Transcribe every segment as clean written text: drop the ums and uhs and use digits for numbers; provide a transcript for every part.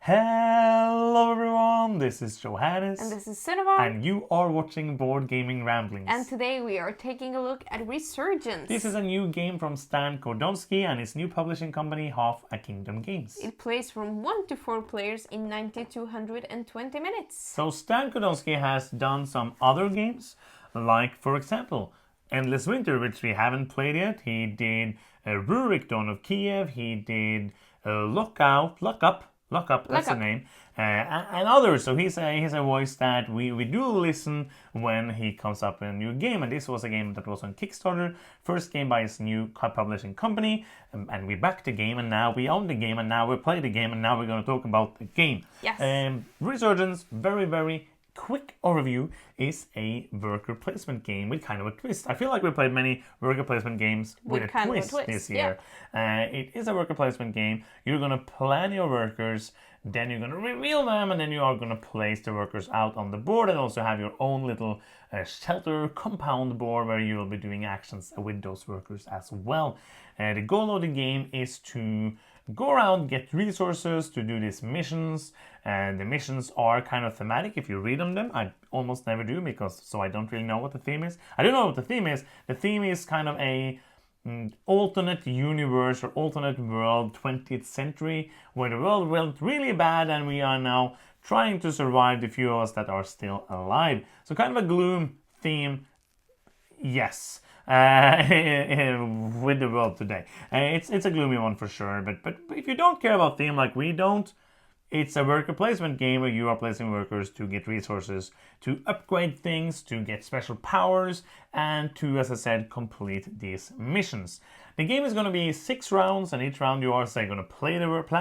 Hello everyone, this is Johannes. And this is Cinema. And you are watching Board Gaming Ramblings. And today we are taking a look at Resurgence. This is a new game from Stan Kordonskiy and his new publishing company, Half a Kingdom Games. It plays from 1 to 4 players in 90 to 120 minutes. So Stan Kordonskiy has done some other games, like for example, Endless Winter, which we haven't played yet. He did Rulebook, Dawn of Kiev. He did Lock Up, that's the name, and others. So he's a voice that we do listen when he comes up with a new game. And this was a game that was on Kickstarter, first game by his new publishing company. And we backed the game, and now we own the game, and now we play the game, and now we're going to talk about the game. Yes. Resurgence, very quick overview, is a worker placement game with kind of a twist. I feel like we played many worker placement games with a twist this year. Yeah. It is a worker placement game. You're going to plan your workers, then you're going to reveal them, and then you are going to place the workers out on the board and also have your own little shelter compound board where you will be doing actions with those workers as well. The goal of the game is to go around, get resources to do these missions, and the missions are kind of thematic if you read on them. I almost never do so I don't really know what the theme is. I don't know what the theme is. The theme is kind of a alternate universe or alternate world, 20th century, where the world went really bad and we are now trying to survive, the few of us that are still alive. So kind of a gloom theme, yes. With the world today. It's a gloomy one for sure, but if you don't care about theme like we don't, it's a worker placement game where you are placing workers to get resources, to upgrade things, to get special powers, and to, as I said, complete these missions. The game is going to be 6 rounds, and each round you are, say, going to plan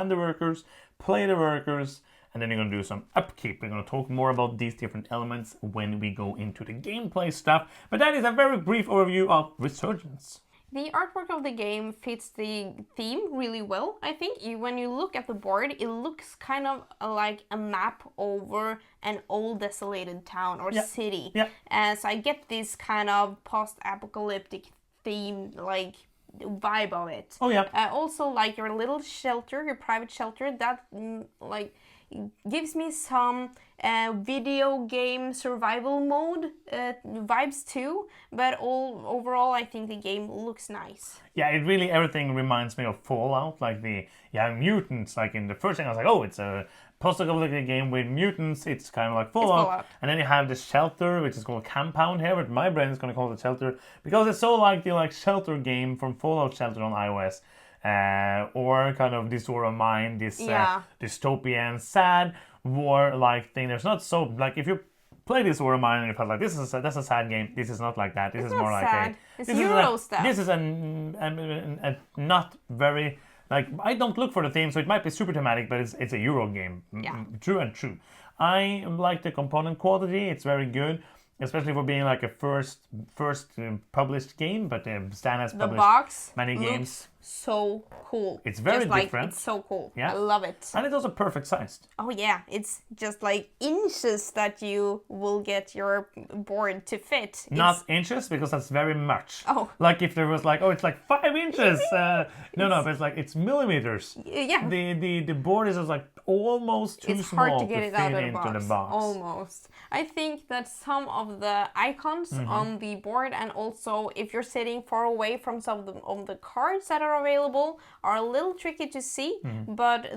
the workers, play the workers, and then you're going to do some upkeep. We're going to talk more about these different elements when we go into the gameplay stuff. But that is a very brief overview of Resurgence. The artwork of the game fits the theme really well, I think. When you look at the board, it looks kind of like a map over an old desolated town or city. Yeah. So I get this kind of post-apocalyptic theme, like vibe of it. Oh yeah. Also, like your little shelter, your private shelter, that gives me some video game survival mode vibes too, but overall I think the game looks nice. Yeah, it really, everything reminds me of Fallout, like the mutants. Like in the first thing I was like, oh, it's a post-apocalyptic game with mutants, it's kind of like Fallout. And then you have the shelter, which is called Compound here, but my brain is going to call it shelter because it's so like the shelter game from Fallout Shelter on iOS. Or kind of this War of Mine, this dystopian, sad war-like thing. There's not so, like, if you play this War of Mine and you felt like that's a sad game, this is not like that. This is more like sad. It's Euro stuff. This is a not very, like, I don't look for the theme, so it might be super thematic, but it's a Euro game. Yeah. True. I like the component quality, it's very good. Especially for being like a first published game, but Stan has published many games. So cool. It's very different. It's so cool. Yeah. I love it. And it's also perfect sized. Oh yeah, it's just like inches that you will get your board to fit. Not inches, because that's very much. Oh. Like if there was like, oh, it's like 5 inches. No, but it's millimeters. Yeah. The board is just like almost too small hard to get it out of the box. Almost. I think that some of the icons on the board, and also if you're sitting far away from some of the cards that are available, are a little tricky to see, but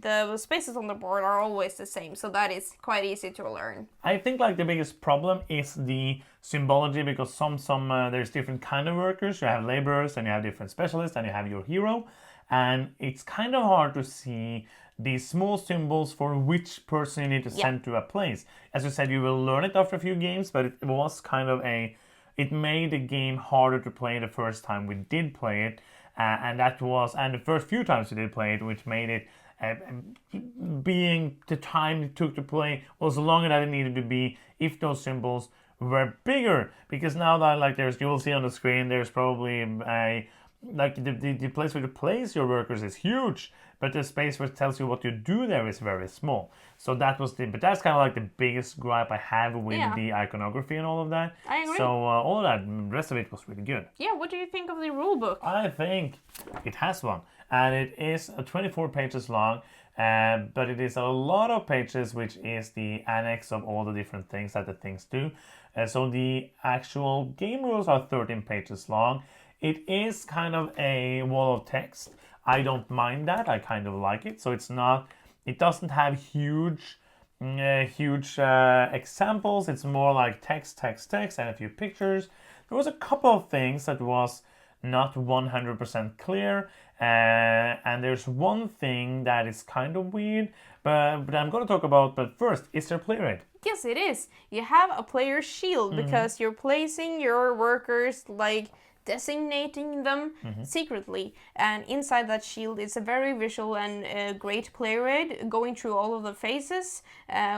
the spaces on the board are always the same, so that is quite easy to learn. I think like the biggest problem is the symbology, because some there's different kind of workers. You have laborers, and you have different specialists, and you have your hero, and it's kind of hard to see these small symbols for which person you need to send to a place. As you said, you will learn it after a few games, but it was kind of it made the game harder to play the first time we did play it, and the first few times we did play it, which made it being the time it took to play was longer than it needed to be if those symbols were bigger. Because now that like you will see on the screen, there's probably the place where you place your workers is huge, but the space where it tells you what you do there is very small. So but that's kind of like the biggest gripe I have with the iconography and all of that. I agree. So all of that, the rest of it was really good. Yeah, what do you think of the rulebook? I think it has one, and it is 24 pages long. but it is a lot of pages, which is the annex of all the different things that the things do. So the actual game rules are 13 pages long. It is kind of a wall of text. I don't mind that. I kind of like it. So it doesn't have huge examples. It's more like text, and a few pictures. There was a couple of things that was not 100% clear, and there's one thing that is kind of weird, but I'm going to talk about. But first, is there play rate? Yes, it is. You have a player shield because you're placing your workers, like designating them secretly, and inside that shield is a very visual and great play rate going through all of the phases,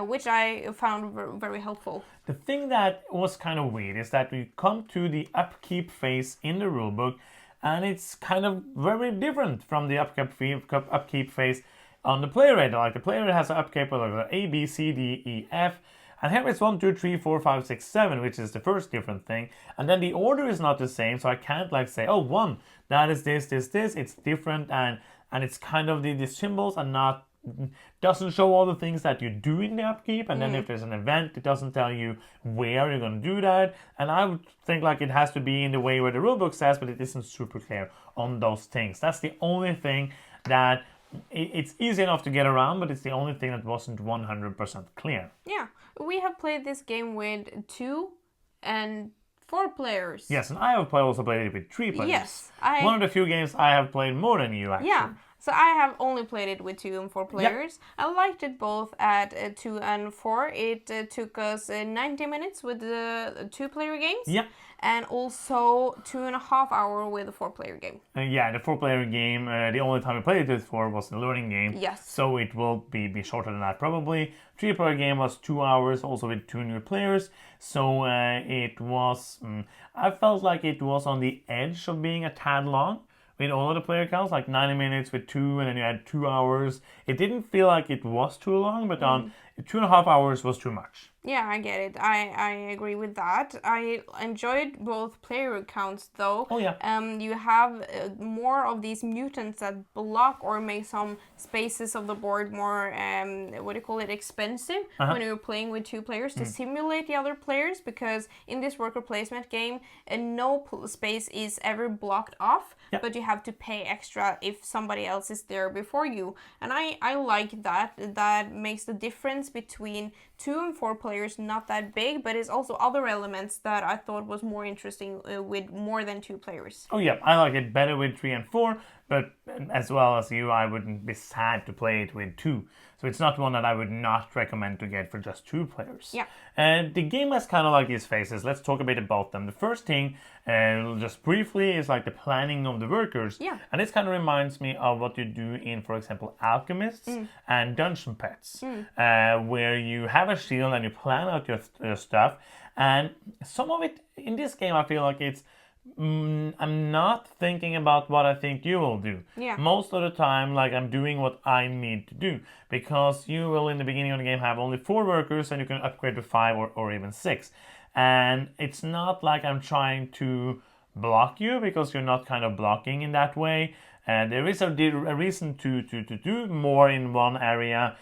which I found very helpful. The thing that was kind of weird is that we come to the upkeep phase in the rulebook, and it's kind of very different from the upkeep phase on the play rate. Like the play rate has an upkeep of like A, B, C, D, E, F. And here it's 1, 2, 3, 4, 5, 6, 7, which is the first different thing. And then the order is not the same, so I can't like say, oh, 1, that is this. It's different, and it's kind of the symbols are not, doesn't show all the things that you do in the upkeep. And then if there's an event, it doesn't tell you where you're going to do that. And I would think like it has to be in the way where the rulebook says, but it isn't super clear on those things. That's the only thing that it's easy enough to get around, but it's the only thing that wasn't 100% clear. Yeah. We have played this game with 2 and 4 players. Yes, and I have also played it with 3 players. Yes. One of the few games I have played more than you, actually. Yeah, so I have only played it with 2 and 4 players. Yep. I liked it both at 2 and 4. It took us 90 minutes with the 2-player games. Yeah. And also 2.5 hours with a 4-player game. Yeah, the 4-player game, the only time we played it with 4 was the learning game. Yes. So it will be shorter than that probably. 3-player game was 2 hours, also with 2 new players. So it was, I felt like it was on the edge of being a tad long. With all of the player counts, like 90 minutes with 2, and then you had 2 hours. It didn't feel like it was too long, but 2.5 hours was too much. Yeah, I get it. I agree with that. I enjoyed both player counts though. Oh yeah. You have more of these mutants that block or make some spaces of the board more expensive when you're playing with 2 players to simulate the other players, because in this worker placement game no space is ever blocked off, but you have to pay extra if somebody else is there before you. And I like that makes the difference between 2 and 4 players not that big, but it's also other elements that I thought was more interesting with more than 2 players. Oh yeah, I like it better with 3 and 4, but as well as you, I wouldn't be sad to play it with 2. So it's not one that I would not recommend to get for just 2 players. Yeah. And the game has kind of like these phases. Let's talk a bit about them. The first thing, just briefly, is like the planning of the workers. Yeah. And this kind of reminds me of what you do in, for example, Alchemists and Dungeon Pets, where you have a shield and you plan out your stuff. And some of it in this game, I feel like it's I'm not thinking about what I think you will do. Yeah. Most of the time, like, I'm doing what I need to do, because you will in the beginning of the game have only 4 workers and you can upgrade to 5 or even 6. And it's not like I'm trying to block you, because you're not kind of blocking in that way. And there is a reason to do more in one area,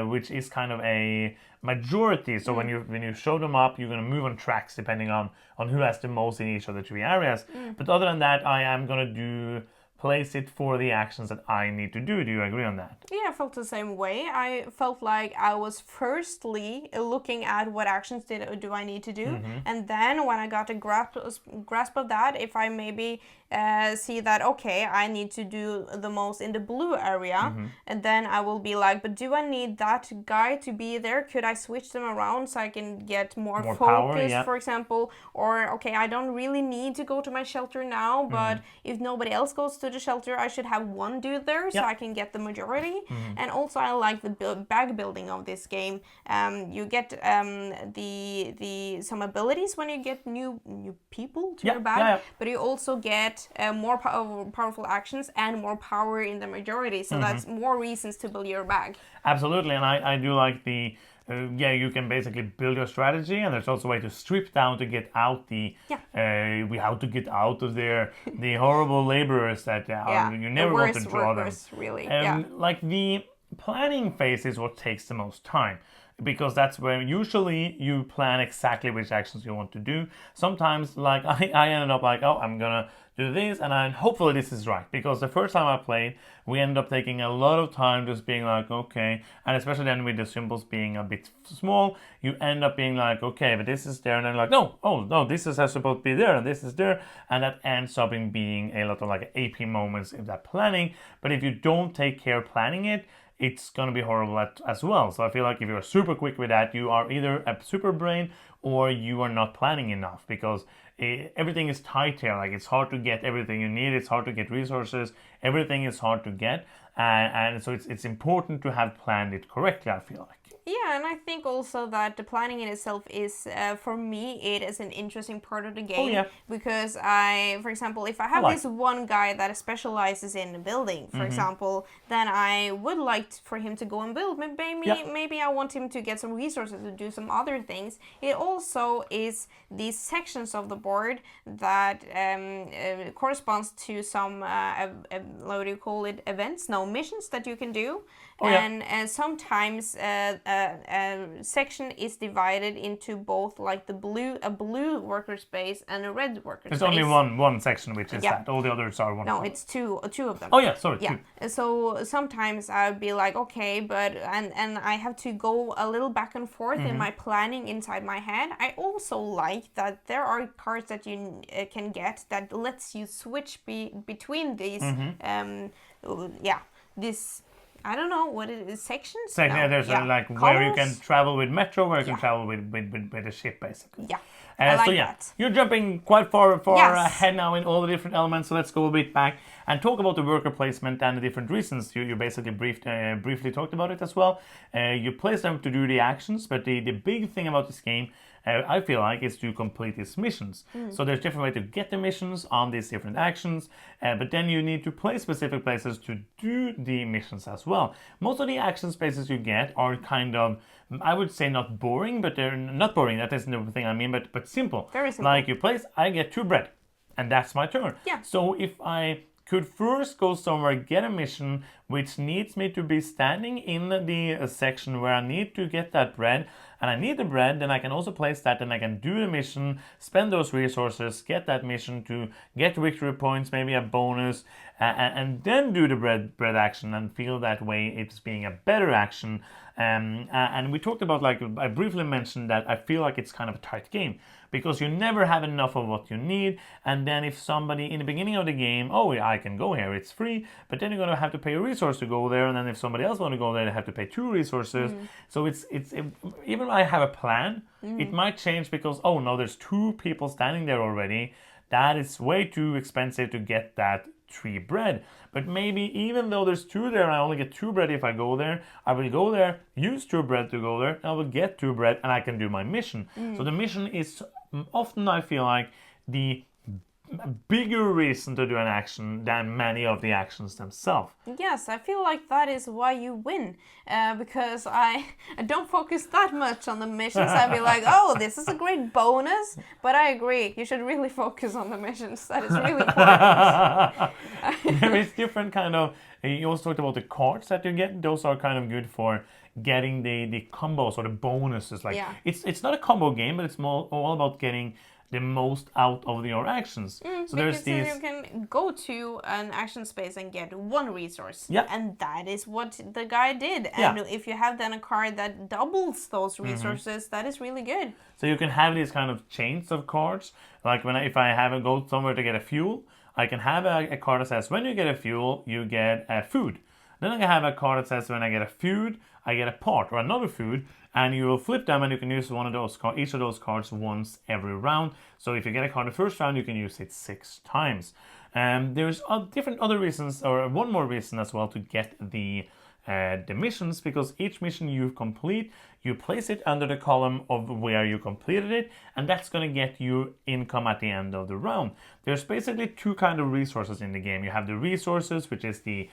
which is kind of a majority. So when you show them up, you're going to move on tracks depending on who has the most in each of the 3 areas. But other than that, I am going to place it for the actions that I need to do. Do you agree on that? Yeah, I felt the same way. I felt like I was firstly looking at what actions do I need to do, and then when I got a grasp of that, if I maybe see that, okay, I need to do the most in the blue area, and then I will be like, but do I need that guy to be there? Could I switch them around so I can get more focus, power, for example? Or, okay, I don't really need to go to my shelter now, but if nobody else goes to the shelter, I should have one dude there so I can get the majority. And also I like the bag building of this game. You get some abilities when you get new people to your bag, but you also get more powerful actions and more power in the majority, so that's more reasons to build your bag. Absolutely, and I do like the you can basically build your strategy, and there's also a way to strip down to get out we have to get out of there the horrible laborers that you never want to draw them. Really. Like the planning phase is what takes the most time, because that's where usually you plan exactly which actions you want to do. Sometimes, like I ended up like, oh, I'm gonna do this, and hopefully this is right, because the first time I played, we ended up taking a lot of time just being like, okay, and especially then with the symbols being a bit small, you end up being like, okay, but this is there, and then like, no, oh no, this is supposed to be there, and this is there, and that ends up in being a lot of like AP moments in that planning. But if you don't take care of planning it, it's going to be horrible as well. So I feel like if you're super quick with that, you are either a super brain or you are not planning enough, because everything is tight here. Like, it's hard to get everything you need. It's hard to get resources. Everything is hard to get. And so it's important to have planned it correctly, I feel like. Yeah, and I think also that the planning in itself is, for me, it is an interesting part of the game. Oh, yeah. Because for example, if I have this one guy that specializes in building, for example, then I would like for him to go and build. Maybe I want him to get some resources to do some other things. It also is these sections of the board that corresponds to some, what do you call it, events? No, missions that you can do. Oh, and sometimes a section is divided into both, like a blue worker space and a red worker space. There's only one section, which is that. All the others are one. No, it's two of them. Oh yeah, sorry. Yeah. Two. So sometimes I would be like, okay, but and I have to go a little back and forth in my planning inside my head. I also like that there are cards that you can get that lets you switch between these. This. I don't know what it is. Sections? No. There's like colors? where you can travel with metro, where you can travel with a ship, basically. Yeah. I like that. You're jumping quite far yes. ahead now in all the different elements. So let's go a bit back and talk about the worker placement and the different reasons. You basically briefly talked about it as well. You place them to do the actions, but the big thing about this game, I feel like, is to complete these missions. So there's different ways to get the missions on these different actions, but then you need to place specific places to do the missions as well. Most of the action spaces you get are kind of, I would say, not boring, but they're not boring. That isn't the thing I mean, but simple. Very simple. Like, you place, I get 2 bread, and that's my turn. Yeah. So if I could first go somewhere, get a mission which needs me to be standing in the section where I need to get that bread, and I need the bread, then I can also place that, and I can do the mission, spend those resources, get that mission to get victory points, maybe a bonus, and then do the bread action and feel that way it's being a better action. And we talked about, like, I briefly mentioned that I feel like it's kind of a tight game, because you never have enough of what you need, and then if somebody in the beginning of the game, oh, I can go here, it's free, but then you're going to have to pay a resource to go there, and then if somebody else want to go there, they have to pay 2 resources. So it's even when I have a plan, it might change because, oh no, there's 2 people standing there already. That is way too expensive to get that 3 bread. But maybe even though there's 2 there, I only get 2 bread if I go there. I will go there, use 2 bread to go there, and I will get 2 bread, and I can do my mission. So the mission is often, I feel like, the bigger reason to do an action than many of the actions themselves. Yes, I feel like that is why you win, because I don't focus that much on the missions. I'd be like, oh, this is a great bonus, but I agree, you should really focus on the missions. That is really important. There is different kind of, you also talked about the cards that you get. Those are kind of good for getting the combos or the bonuses. Like, it's not a combo game, but it's more all about getting the most out of your actions. So there's these. You can go to an action space and get 1 resource. Yeah. And that is what the guy did. And if you have then a card that doubles those resources, that is really good. So you can have these kind of chains of cards. Like if I have a go somewhere to get a fuel, I can have a card that says when you get a fuel, you get a food. Then I can have a card that says when I get a food, I get a part or another food, and you will flip them, and you can use one of those each of those cards once every round. So if you get a card the first round, you can use it 6 times. There's different other reasons, or one more reason as well, to get the missions, because each mission you complete, you place it under the column of where you completed it, and that's going to get you income at the end of the round. There's basically 2 kind of resources in the game. You have the resources, which is the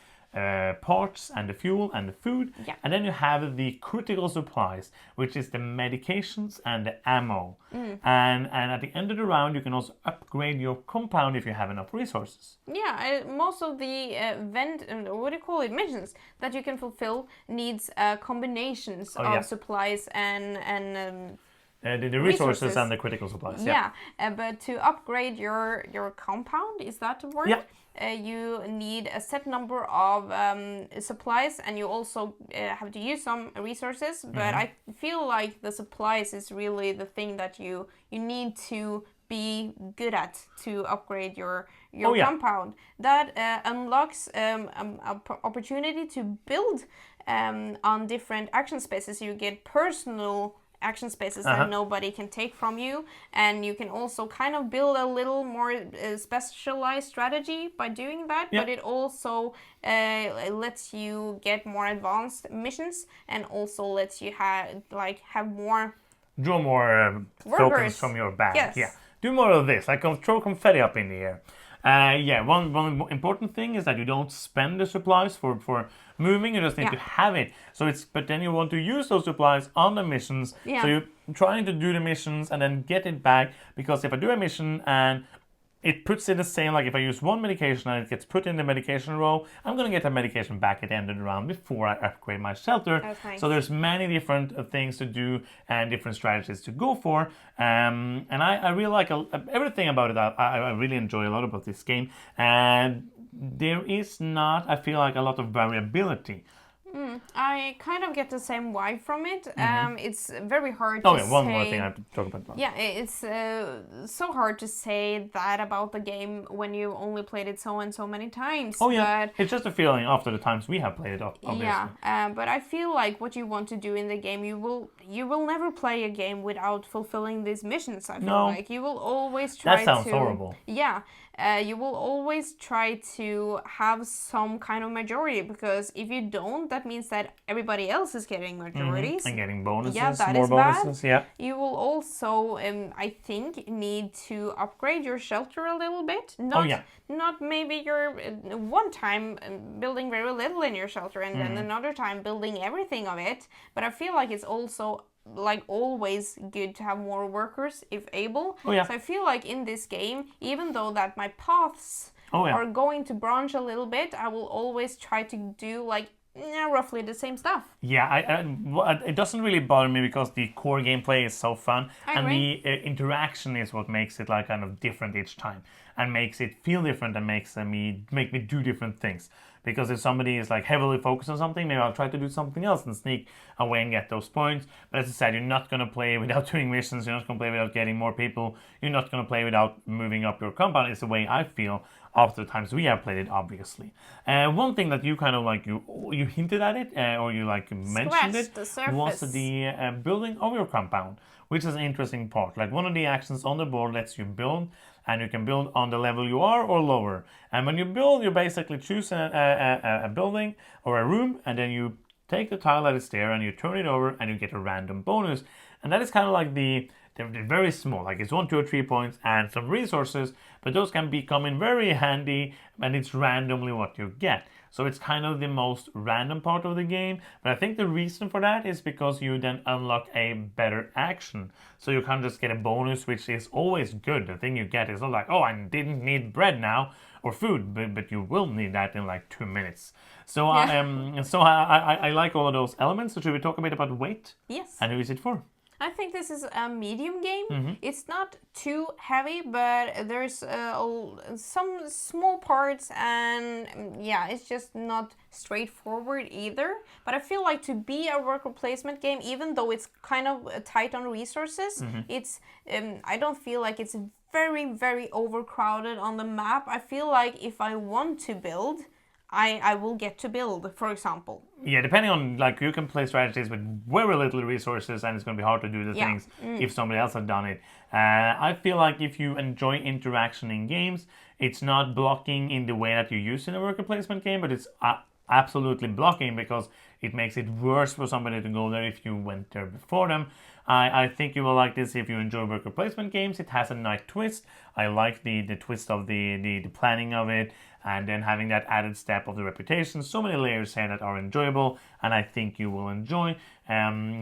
parts and the fuel and the food. Yeah. And then you have the critical supplies, which is the medications and the ammo. And at the end of the round, you can also upgrade your compound if you have enough resources. Yeah, most of the missions that you can fulfill needs combinations of supplies and the resources and the critical supplies. Yeah, but to upgrade your compound, is that the word? Yeah. You need a set number of supplies, and you also have to use some resources. But I feel like the supplies is really the thing that you need to be good at to upgrade your compound. That unlocks an opportunity to build on different action spaces. You get personal action spaces that nobody can take from you, and you can also kind of build a little more specialized strategy by doing that. But it also lets you get more advanced missions, and also lets you have more draw more tokens from your bag. Yes. Yeah, do more of this, like throw confetti up in the air. One important thing is that you don't spend the supplies for moving. You just need to have it. But then you want to use those supplies on the missions. Yeah. So you're trying to do the missions and then get it back. Because if I do a mission and it puts it the same, like if I use one medication and it gets put in the medication row, I'm going to get the medication back at the end of the round before I upgrade my shelter. That's nice. So there's many different things to do and different strategies to go for. And I really like everything about it. I really enjoy a lot about this game. And there is not, I feel like, a lot of variability. I kind of get the same vibe from it. It's very hard to say... one more thing I have to talk about. Yeah, it's so hard to say that about the game when you only played it so and so many times. Oh yeah, it's just a feeling after the times we have played it, obviously. Yeah, but I feel like what you want to do in the game, you will never play a game without fulfilling these missions. I feel like you will always try to... That sounds horrible. Yeah. You will always try to have some kind of majority, because if you don't, that means that everybody else is getting majorities. And getting bonuses, yeah, that more is bonuses, bad. yeah. You will also, I think, need to upgrade your shelter a little bit. Not maybe you're one time building very little in your shelter and then another time building everything of it. But I feel like it's also like always good to have more workers if able. So I feel like in this game, even though that my paths are going to branch a little bit, I will always try to do like roughly the same stuff. Yeah, it doesn't really bother me because the core gameplay is so fun, and the interaction is what makes it like kind of different each time, and makes it feel different, and make me do different things. Because if somebody is like heavily focused on something, maybe I'll try to do something else and sneak away and get those points. But as I said, you're not going to play without doing missions. You're not going to play without getting more people. You're not going to play without moving up your compound. It's the way I feel after the times we have played it, obviously. One thing that you kind of like, you hinted at it, or you like mentioned it, was the building of your compound, which is an interesting part. Like one of the actions on the board lets you build, and you can build on the level you are or lower. And when you build, you basically choose a building or a room, and then you take the tile that is there and you turn it over and you get a random bonus. And that is kind of like they're very small, like it's 1, 2, or 3 points and some resources, but those can become in very handy, and it's randomly what you get. So it's kind of the most random part of the game. But I think the reason for that is because you then unlock a better action. So you can't just get a bonus, which is always good. The thing you get is not like, oh, I didn't need bread now or food, but you will need that in like 2 minutes. So I like all of those elements. So should we talk a bit about weight? Yes. And who is it for? I think this is a medium game. It's not too heavy, but there's some small parts, and it's just not straightforward either. But I feel like to be a worker placement game, even though it's kind of tight on resources, it's I don't feel like it's very, very overcrowded on the map. I feel like if I want to build, I will get to build, for example. Yeah, depending on, like, you can play strategies with very little resources, and it's going to be hard to do the things if somebody else has done it. I feel like if you enjoy interaction in games, it's not blocking in the way that you use in a worker placement game, but it's absolutely blocking because it makes it worse for somebody to go there if you went there before them. I think you will like this if you enjoy worker placement games. It has a nice twist. I like the twist of the planning of it, and then having that added step of the reputation. So many layers here that are enjoyable, and I think you will enjoy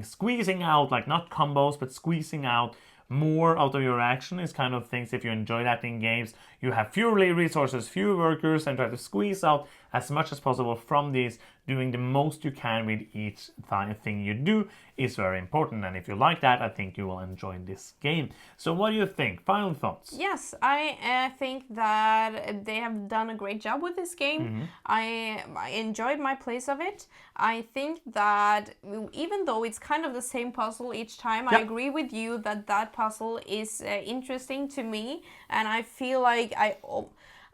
squeezing out, like not combos, but squeezing out more out of your action is kind of things. If you enjoy that in games, you have fewer resources, fewer workers, and try to squeeze out as much as possible from these. Doing the most you can with each thing you do is very important, and if you like that, I think you will enjoy this game. So what do you think? Final thoughts? Yes, I think that they have done a great job with this game. I enjoyed my plays of it. I think that even though it's kind of the same puzzle each time, I agree with you that that puzzle is interesting to me, and I feel like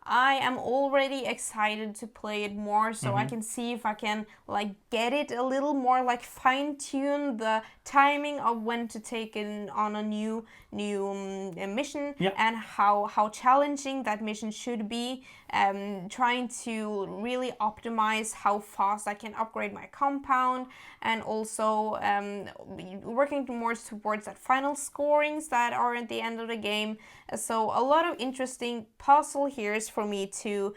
I am already excited to play it more, so I can see if I can like get it a little more, like fine-tune the timing of when to take it on a new mission, and how challenging that mission should be. Trying to really optimize how fast I can upgrade my compound, and also working more towards that final scorings that are at the end of the game. So a lot of interesting puzzle here for me to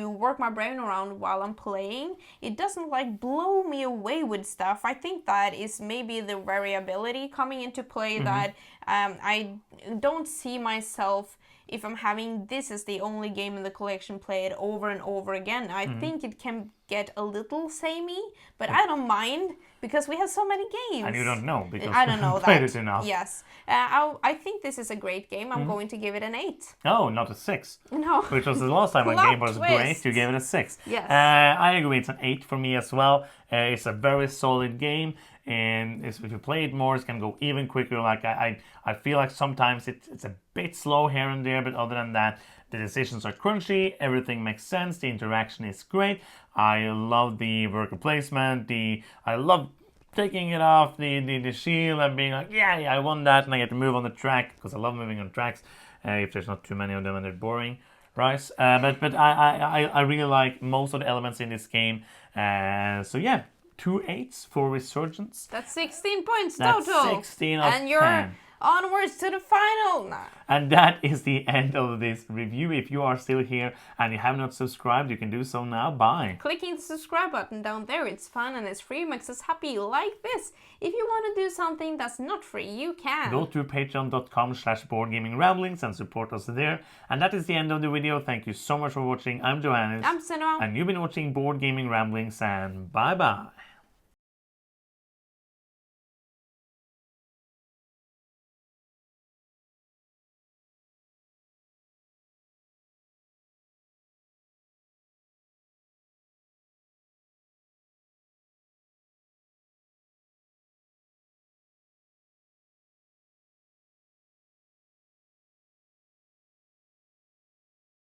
work my brain around while I'm playing. It doesn't like blow me away with stuff. I think that is maybe the variability coming into play, that I don't see myself, if I'm having this as the only game in the collection, play it over and over again. I think it can get a little samey, but I don't mind because we have so many games. And you don't know because I don't know played that. it enough. Yes. I think this is a great game. I'm going to give it an 8. Oh, not a 6. No. Which was the last time a game was great. You gave it a 6. Yes. I agree. It's an 8 for me as well. It's a very solid game. And if you play it more, it can go even quicker. Like I feel like sometimes it's a bit slow here and there, but other than that, the decisions are crunchy, everything makes sense, the interaction is great. I love the worker placement, I love taking it off the shield and being like, yeah, I won that, and I get to move on the track, because I love moving on tracks, if there's not too many of them and they're boring. Right? But I really like most of the elements in this game. So yeah, 2 8s for Resurgence. That's 16 points That's total. 16 of 10. And you're onwards to the final now. And that is the end of this review. If you are still here and you have not subscribed, you can do so now by clicking the subscribe button down there. It's fun and it's free, makes us happy like this. If you want to do something that's not free, you can. Go to patreon.com/boardgamingramblings and support us there. And that is the end of the video. Thank you so much for watching. I'm Johannes. I'm Senua. And you've been watching Board Gaming Ramblings, and bye-bye.